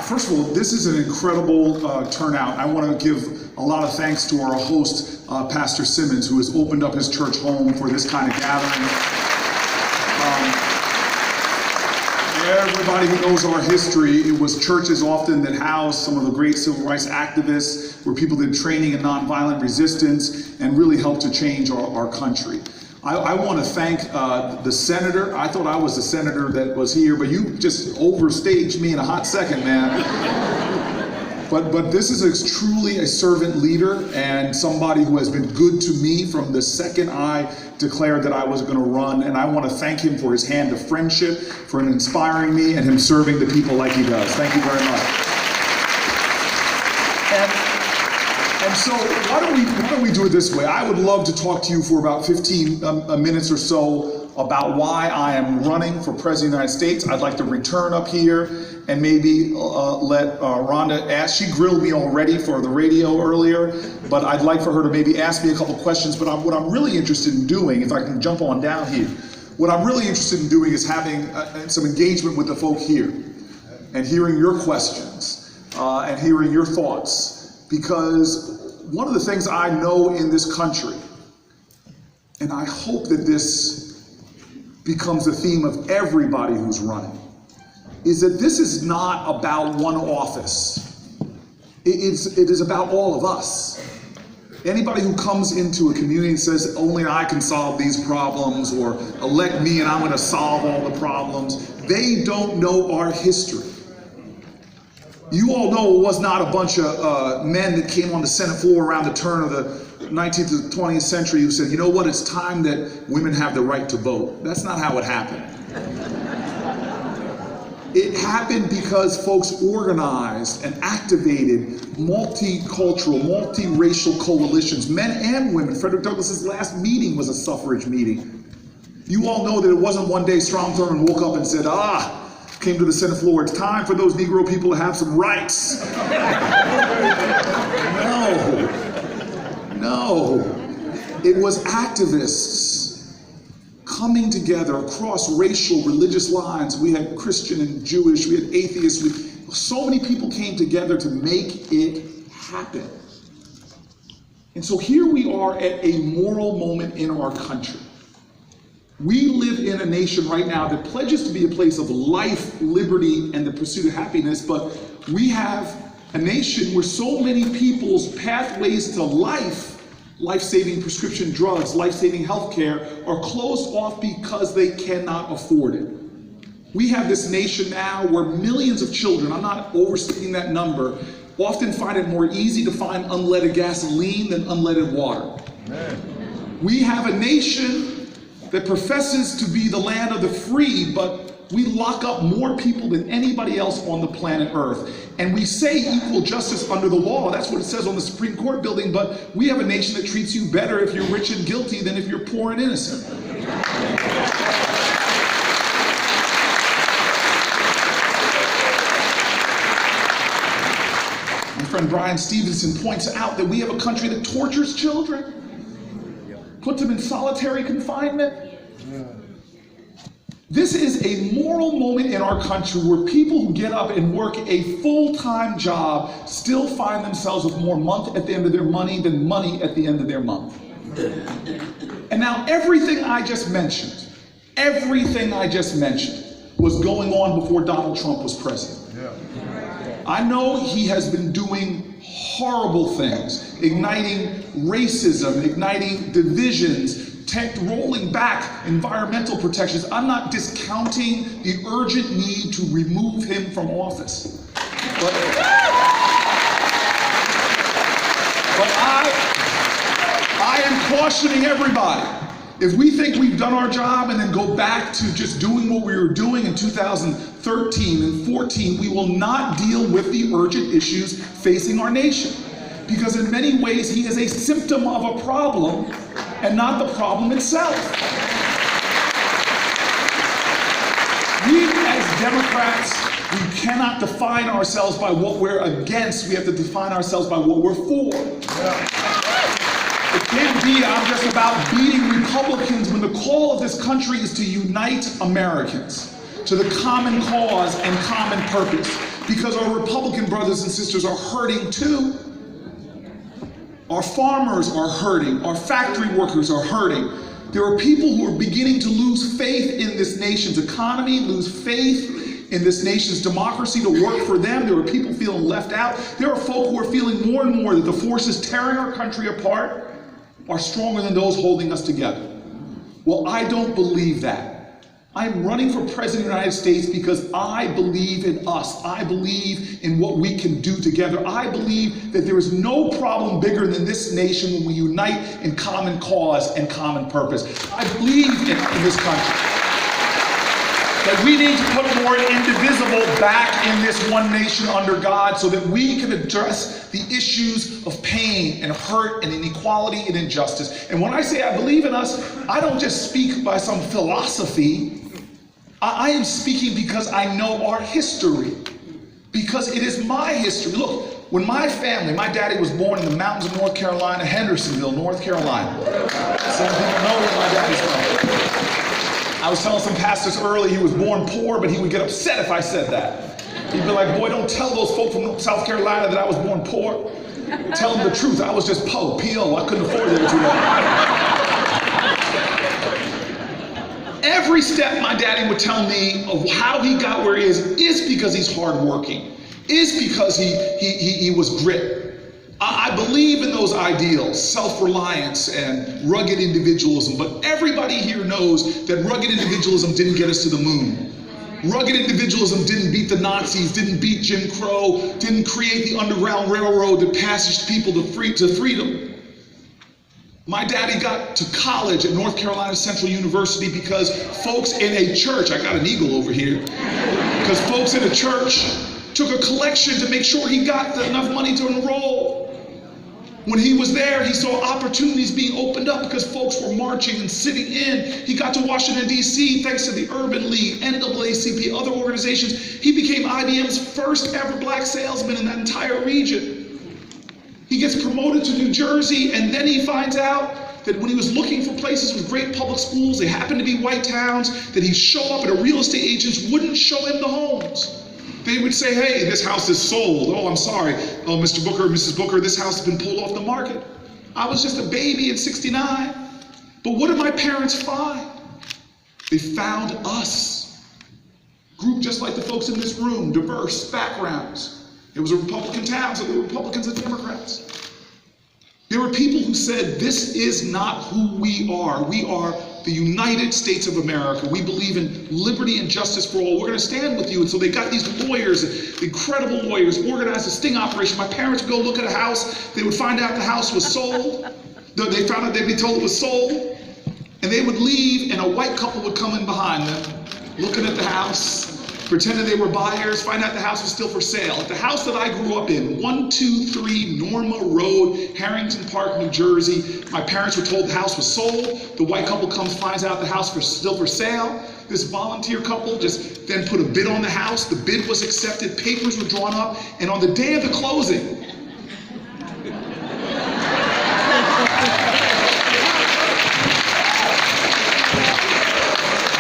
First of all, this is an incredible turnout. I want to give a lot of thanks to our host, Pastor Simmons, who has opened up his church home for this kind of gathering. Everybody who knows our history, it was churches often that housed some of the great civil rights activists, where people did training in nonviolent resistance and really helped to change our country. I want to thank the senator. I thought I was the senator that was here, but you just overstaged me in a hot second, man. But this is truly a servant leader and somebody who has been good to me from the second I declared that I was going to run. And I want to thank him for his hand of friendship, for inspiring me, and him serving the people like he does. Thank you very much. And so why don't we do it this way? I would love to talk to you for about 15 minutes or so about why I am running for President of the United States. I'd like to return up here and maybe let Rhonda ask. She grilled me already for the radio earlier, but I'd like for her to maybe ask me a couple questions. But what I'm really interested in doing, if I can jump on down here, what I'm really interested in doing is having some engagement with the folk here and hearing your questions and hearing your thoughts. Because one of the things I know in this country, and I hope that this becomes the theme of everybody who's running, is that this is not about one office. It is about all of us. Anybody who comes into a community and says, only I can solve these problems, or elect me and I'm going to solve all the problems, they don't know our history. You all know it was not a bunch of men that came on the Senate floor around the turn of the 19th to the 20th century who said, you know what, it's time that women have the right to vote. That's not how it happened. It happened because folks organized and activated multicultural, multiracial coalitions, men and women. Frederick Douglass's last meeting was a suffrage meeting. You all know that it wasn't one day Strom Thurmond woke up and said, came to the Senate floor, it's time for those Negro people to have some rights. No. It was activists coming together across racial, religious lines. We had Christian and Jewish, we had atheists. So many people came together to make it happen. And so here we are at a moral moment in our country. We live in a nation right now that pledges to be a place of life, liberty, and the pursuit of happiness, but we have a nation where so many people's pathways to life-saving prescription drugs, life-saving healthcare, are closed off because they cannot afford it. We have this nation now where millions of children, I'm not overstating that number, often find it more easy to find unleaded gasoline than unleaded water. Amen. We have a nation that professes to be the land of the free, but we lock up more people than anybody else on the planet Earth. And we say equal justice under the law. That's what it says on the Supreme Court building, but we have a nation that treats you better if you're rich and guilty than if you're poor and innocent. My friend Brian Stevenson points out that we have a country that tortures children, puts them in solitary confinement. This is a moral moment in our country where people who get up and work a full-time job still find themselves with more month at the end of their money than money at the end of their month. And now everything I just mentioned was going on before Donald Trump was president. I know he has been doing horrible things, igniting racism, igniting divisions, rolling back environmental protections. I'm not discounting the urgent need to remove him from office. But I am cautioning everybody. If we think we've done our job and then go back to just doing what we were doing in 2013 and 14, we will not deal with the urgent issues facing our nation. Because in many ways, he is a symptom of a problem and not the problem itself. We as Democrats, we cannot define ourselves by what we're against. We have to define ourselves by what we're for. It can't be I'm just about beating Republicans when the call of this country is to unite Americans to the common cause and common purpose. because our Republican brothers and sisters are hurting too. Our farmers are hurting. Our factory workers are hurting. There are people who are beginning to lose faith in this nation's economy, lose faith in this nation's democracy to work for them. There are people feeling left out. There are folk who are feeling more and more that the forces tearing our country apart are stronger than those holding us together. Well, I don't believe that. I'm running for president of the United States because I believe in us. I believe in what we can do together. I believe that there is no problem bigger than this nation when we unite in common cause and common purpose. I believe in this country. That we need to put more indivisible back in this one nation under God so that we can address the issues of pain and hurt and inequality and injustice. And when I say I believe in us, I don't just speak by some philosophy. I am speaking because I know our history, because it is my history. Look, when my family, my daddy was born in the mountains of North Carolina, Hendersonville, North Carolina. Some people know where my daddy's from. I was telling some pastors early he was born poor, but he would get upset if I said that. He'd be like, boy, don't tell those folk from South Carolina that I was born poor. Tell them the truth. I was just po, P-O. I couldn't afford it too long. Every step my daddy would tell me of how he got where he is because he's hardworking, is because he was grit. I believe in those ideals, self-reliance and rugged individualism, but everybody here knows that rugged individualism didn't get us to the moon. Rugged individualism didn't beat the Nazis, didn't beat Jim Crow, didn't create the Underground Railroad that passaged people to freedom. My daddy got to college at North Carolina Central University because folks in a church, I got an eagle over here, because folks in a church took a collection to make sure he got enough money to enroll. When he was there, he saw opportunities being opened up because folks were marching and sitting in. He got to Washington, D.C. thanks to the Urban League, NAACP, other organizations. He became IBM's first ever black salesman in that entire region. He gets promoted to New Jersey, and then he finds out that when he was looking for places with great public schools, they happened to be white towns, that he'd show up and real estate agents wouldn't show him the homes. They would say, hey, this house is sold. Oh, I'm sorry. Oh, Mr. Booker, Mrs. Booker, this house has been pulled off the market. I was just a baby in '69. But what did my parents find? They found us. Group just like the folks in this room, diverse backgrounds. It was a Republican town, so there were Republicans and Democrats. There were people who said, this is not who we are. We are the United States of America. We believe in liberty and justice for all. We're going to stand with you. And so they got these lawyers, incredible lawyers, organized a sting operation. My parents would go look at a house. They would find out the house was sold. They found out they'd be told it was sold. And they would leave, and a white couple would come in behind them, looking at the house, pretending they were buyers, find out the house was still for sale. At the house that I grew up in, 123 Norma Road, Harrington Park, New Jersey, my parents were told the house was sold. The white couple comes, finds out the house was still for sale. This volunteer couple just then put a bid on the house. The bid was accepted, papers were drawn up, and on the day of the closing,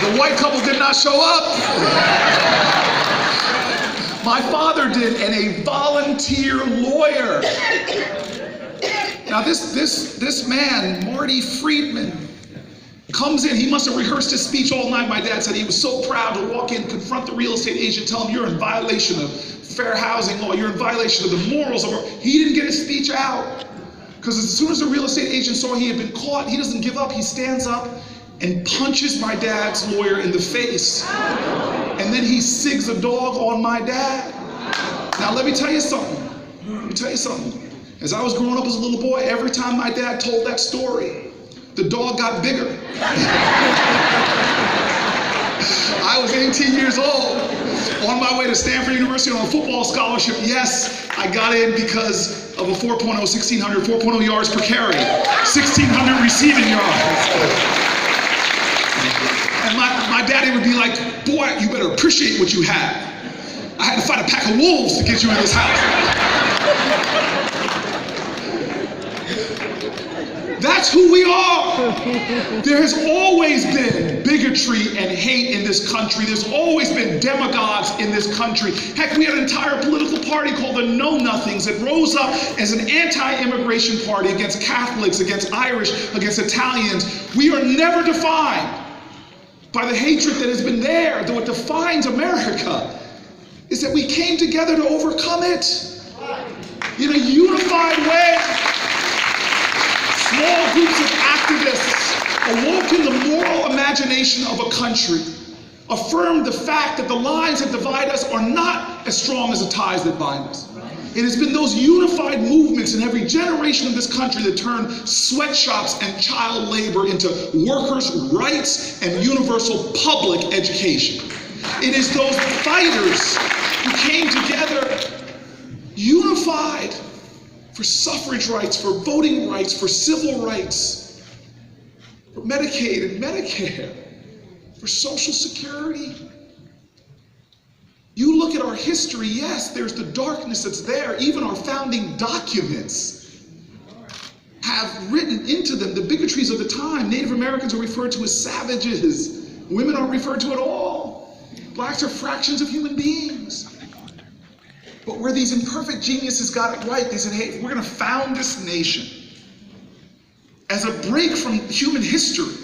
the white couple did not show up. My father did, and a volunteer lawyer. Now this man, Marty Friedman, comes in. He must have rehearsed his speech all night. My dad said he was so proud to walk in, confront the real estate agent, tell him you're in violation of fair housing law, you're in violation of the morals of our... He didn't get his speech out. Because as soon as the real estate agent saw he had been caught, he doesn't give up. He stands up and punches my dad's lawyer in the face. And then he sigs a dog on my dad. Now let me tell you something. As I was growing up as a little boy, every time my dad told that story, the dog got bigger. I was 18 years old, on my way to Stanford University on a football scholarship. Yes, I got in because of a 4.0, 4.0 yards per carry, 1,600 receiving yards. And my daddy would be like, boy, you better appreciate what you have. I had to fight a pack of wolves to get you in this house. That's That's who we are. There has always been bigotry and hate in this country. There's always been demagogues in this country. Heck, we had an entire political party called the Know Nothings that rose up as an anti-immigration party against Catholics, against Irish, against Italians. We are never defined by the hatred that has been there. Though what defines America is that we came together to overcome it in a unified way. Small groups of activists awoke in the moral imagination of a country, affirmed the fact that the lines that divide us are not as strong as the ties that bind us. It has been those unified movements in every generation of this country that turned sweatshops and child labor into workers' rights and universal public education. It is those fighters who came together unified for suffrage rights, for voting rights, for civil rights, for Medicaid and Medicare, for Social Security. You look at our history, yes, there's the darkness that's there. Even our founding documents have written into them the bigotries of the time. Native Americans are referred to as savages. Women aren't referred to at all. Blacks are fractions of human beings. But where these imperfect geniuses got it right, they said, hey, we're going to found this nation as a break from human history.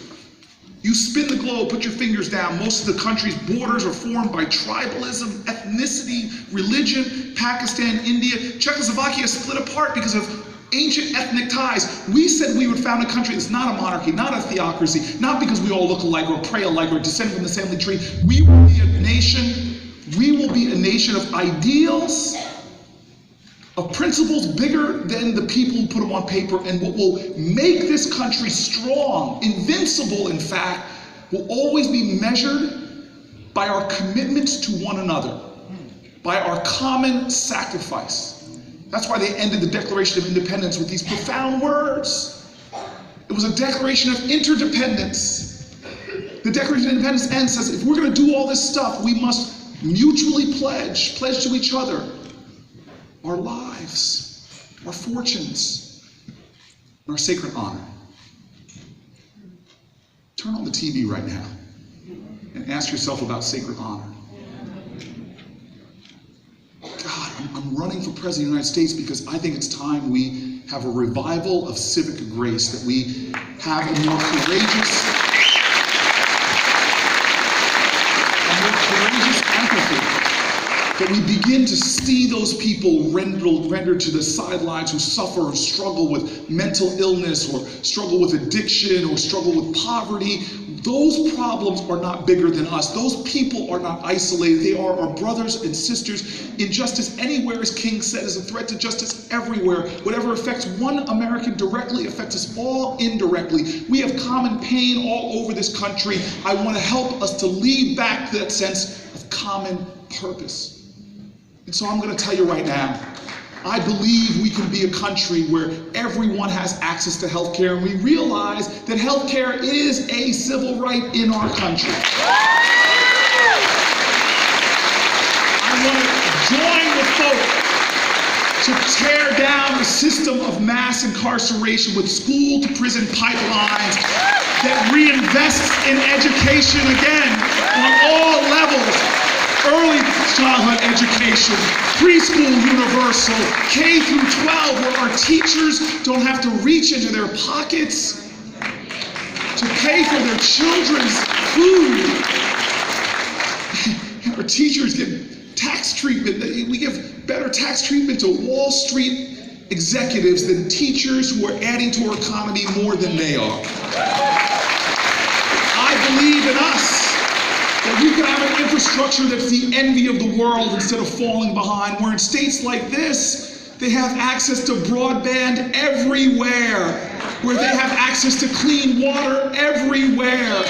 You spin the globe, put your fingers down. Most of the country's borders are formed by tribalism, ethnicity, religion. Pakistan, India, Czechoslovakia split apart because of ancient ethnic ties. We said we would found a country that's not a monarchy, not a theocracy, not because we all look alike or pray alike or descend from the family tree. We will be a nation. We will be a nation of ideals, of principles bigger than the people who put them on paper, and what will make this country strong, invincible in fact, will always be measured by our commitments to one another, by our common sacrifice. That's why they ended the Declaration of Independence with these profound words. It was a declaration of interdependence. The Declaration of Independence ends says, if we're going to do all this stuff, we must mutually pledge to each other our lives, our fortunes, and our sacred honor. Turn on the TV right now and ask yourself about sacred honor. God, I'm running for President of the United States because I think it's time we have a revival of civic grace, that we have a more courageous empathy, that we begin to see those people rendered to the sidelines who suffer or struggle with mental illness or struggle with addiction or struggle with poverty. Those problems are not bigger than us. Those people are not isolated. They are our brothers and sisters. Injustice anywhere, as King said, is a threat to justice everywhere. Whatever affects one American directly affects us all indirectly. We have common pain all over this country. I want to help us to lead back that sense of common purpose. And so I'm going to tell you right now, I believe we can be a country where everyone has access to health care, and we realize that health care is a civil right in our country. I want to join the folk to tear down the system of mass incarceration with school-to-prison pipelines that reinvests in education again on all levels. Early childhood education, preschool universal, K through 12, where our teachers don't have to reach into their pockets to pay for their children's food. Our teachers get tax treatment. We give better tax treatment to Wall Street executives than teachers who are adding to our economy more than they are. I believe in us. That we can have an infrastructure that's the envy of the world instead of falling behind, where in states like this, they have access to broadband everywhere, where they have access to clean water everywhere,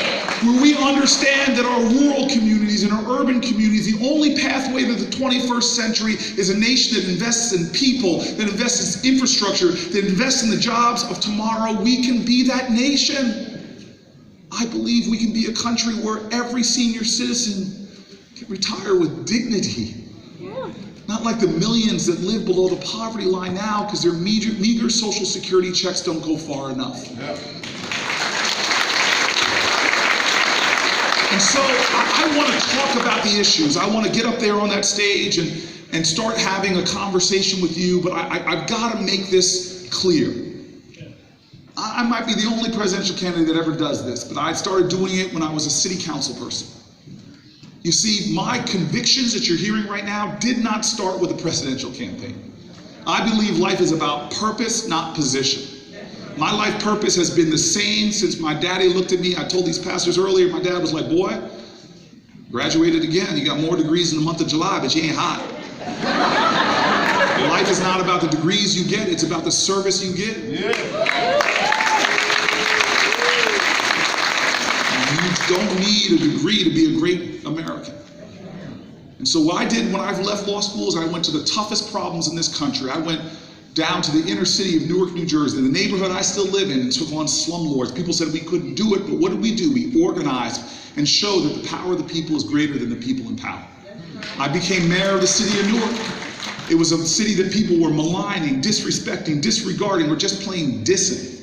where we understand that our rural communities and our urban communities, the only pathway to the 21st century is a nation that invests in people, that invests in infrastructure, that invests in the jobs of tomorrow. We can be that nation. I believe we can be a country where every senior citizen can retire with dignity, Not like the millions that live below the poverty line now because their meager Social Security checks don't go far enough. Yeah. And so I want to talk about the issues. I want to get up there on that stage and start having a conversation with you, but I've got to make this clear. I might be the only presidential candidate that ever does this, but I started doing it when I was a city council person. You see, my convictions that you're hearing right now did not start with a presidential campaign. I believe life is about purpose, not position. My life purpose has been the same since my daddy looked at me. I told these pastors earlier, my dad was like, boy, graduated again. You got more degrees in the month of July, but you ain't hot. Life is not about the degrees you get, it's about the service you get. Yeah. You don't need a degree to be a great American. And so what I did when I left law school is I went to the toughest problems in this country. I went down to the inner city of Newark, New Jersey, the neighborhood I still live in, and took on slumlords. People said we couldn't do it, but what did we do? We organized and showed that the power of the people is greater than the people in power. I became mayor of the city of Newark. It was a city that people were maligning, disrespecting, disregarding, or just plain dissing.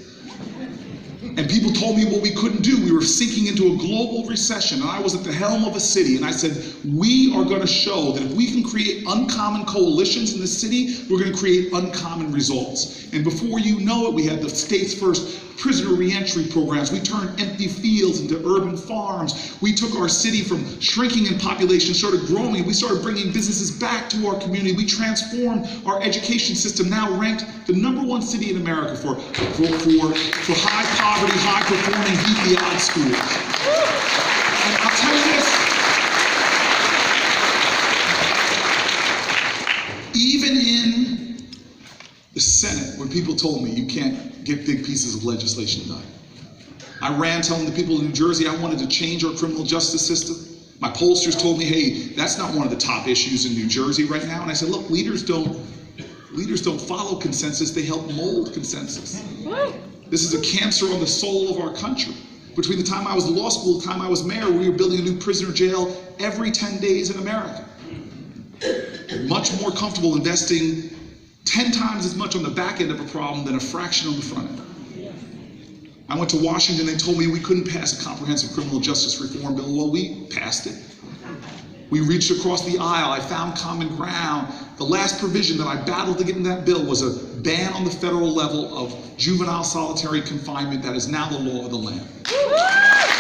And people told me what we couldn't do. We were sinking into a global recession, and I was at the helm of a city, and I said, we are going to show that if we can create uncommon coalitions in the city, we're going to create uncommon results. And before you know it, we had the state's first prisoner reentry programs. We turned empty fields into urban farms. We took our city from shrinking in population, started growing. We started bringing businesses back to our community. We transformed our education system, now ranked the #1 city in America for high poverty, high performing, beat the odds schools. And I'll tell you this, even in the Senate, where people told me you can't get big pieces of legislation done, I ran telling the people in New Jersey I wanted to change our criminal justice system. My pollsters told me, hey, that's not one of the top issues in New Jersey right now. And I said, look, leaders don't follow consensus, they help mold consensus. This is a cancer on the soul of our country. Between the time I was in law school and the time I was mayor, we were building a new prisoner jail every 10 days in America. Much more comfortable investing 10 times as much on the back end of a problem than a fraction on the front end. I went to Washington, they told me we couldn't pass a comprehensive criminal justice reform bill. Well, we passed it. We reached across the aisle, I found common ground. The last provision that I battled to get in that bill was a ban on the federal level of juvenile solitary confinement that is now the law of the land.